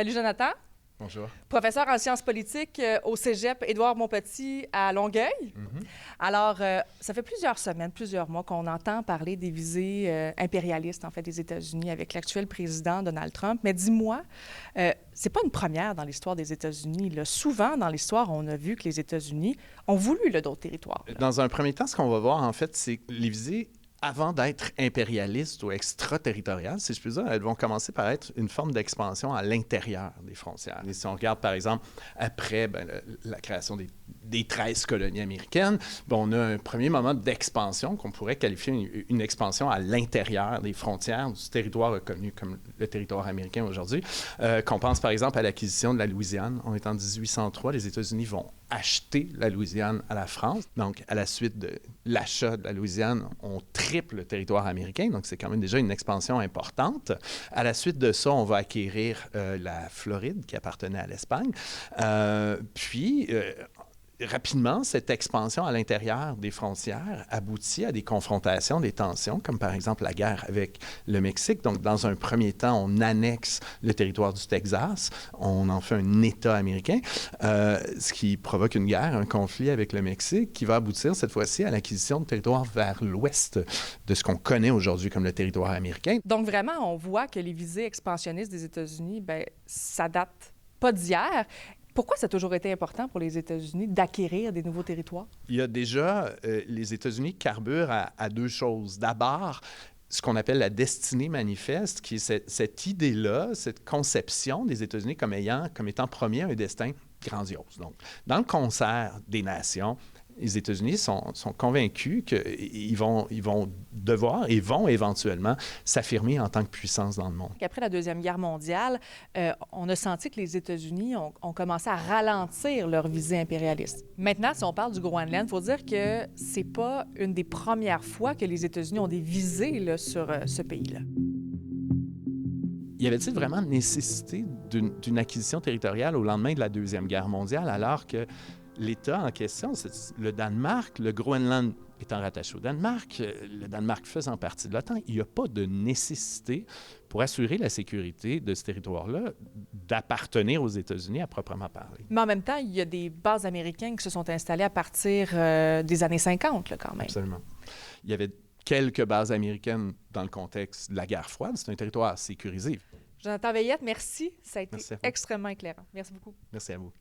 Salut Jonathan. Bonjour. Professeur en sciences politiques au Cégep Édouard-Montpetit à Longueuil. Alors, ça fait plusieurs semaines, plusieurs mois qu'on entend parler des visées impérialistes, en fait, des États-Unis avec l'actuel président Donald Trump. Mais dis-moi, c'est pas une première dans l'histoire des États-Unis, là. Souvent, dans l'histoire, on a vu que les États-Unis ont voulu d'autres territoires. Là. Dans un premier temps, ce qu'on va voir, en fait, c'est que les visées, avant d'être impérialistes ou extraterritoriales, si je puis dire, elles vont commencer par être une forme d'expansion à l'intérieur des frontières. Et si on regarde, par exemple, après la création des 13 colonies américaines, on a un premier moment d'expansion qu'on pourrait qualifier une expansion à l'intérieur des frontières du territoire reconnu comme le territoire américain aujourd'hui. Qu'on pense, par exemple, à l'acquisition de la Louisiane. On est en 1803, les États-Unis vont acheter la Louisiane à la France. Donc, à la suite de l'achat de la Louisiane, on triple le territoire américain. Donc, c'est quand même déjà une expansion importante. À la suite de ça, on va acquérir la Floride qui appartenait à l'Espagne. Rapidement, cette expansion à l'intérieur des frontières aboutit à des confrontations, des tensions, comme par exemple la guerre avec le Mexique. Donc, dans un premier temps, on annexe le territoire du Texas, on en fait un État américain, ce qui provoque une guerre, un conflit avec le Mexique, qui va aboutir cette fois-ci à l'acquisition de territoires vers l'ouest de ce qu'on connaît aujourd'hui comme le territoire américain. Donc, vraiment, on voit que les visées expansionnistes des États-Unis, ça date pas d'hier. Pourquoi ça a toujours été important pour les États-Unis d'acquérir des nouveaux territoires? Il y a déjà, les États-Unis carburent à deux choses. D'abord, ce qu'on appelle la destinée manifeste, qui est cette idée-là, cette conception des États-Unis comme étant premier un destin grandiose. Donc, dans le concert des nations, les États-Unis sont convaincus qu'ils vont devoir et vont éventuellement s'affirmer en tant que puissance dans le monde. Après la Deuxième Guerre mondiale, on a senti que les États-Unis ont commencé à ralentir leur visée impérialiste. Maintenant, si on parle du Groenland, il faut dire que c'est pas une des premières fois que les États-Unis ont des visées là, sur ce pays-là. Y avait-il vraiment nécessité d'une acquisition territoriale au lendemain de la Deuxième Guerre mondiale, alors que l'État en question, c'est le Danemark, le Groenland étant rattaché au Danemark, le Danemark faisant partie de l'OTAN, il n'y a pas de nécessité pour assurer la sécurité de ce territoire-là d'appartenir aux États-Unis à proprement parler. Mais en même temps, il y a des bases américaines qui se sont installées à partir des années 50, là, quand même. Absolument. Il y avait quelques bases américaines dans le contexte de la guerre froide. C'est un territoire sécurisé. Jonathan Veillette, merci. Ça a été Merci extrêmement éclairant. Merci beaucoup. Merci à vous.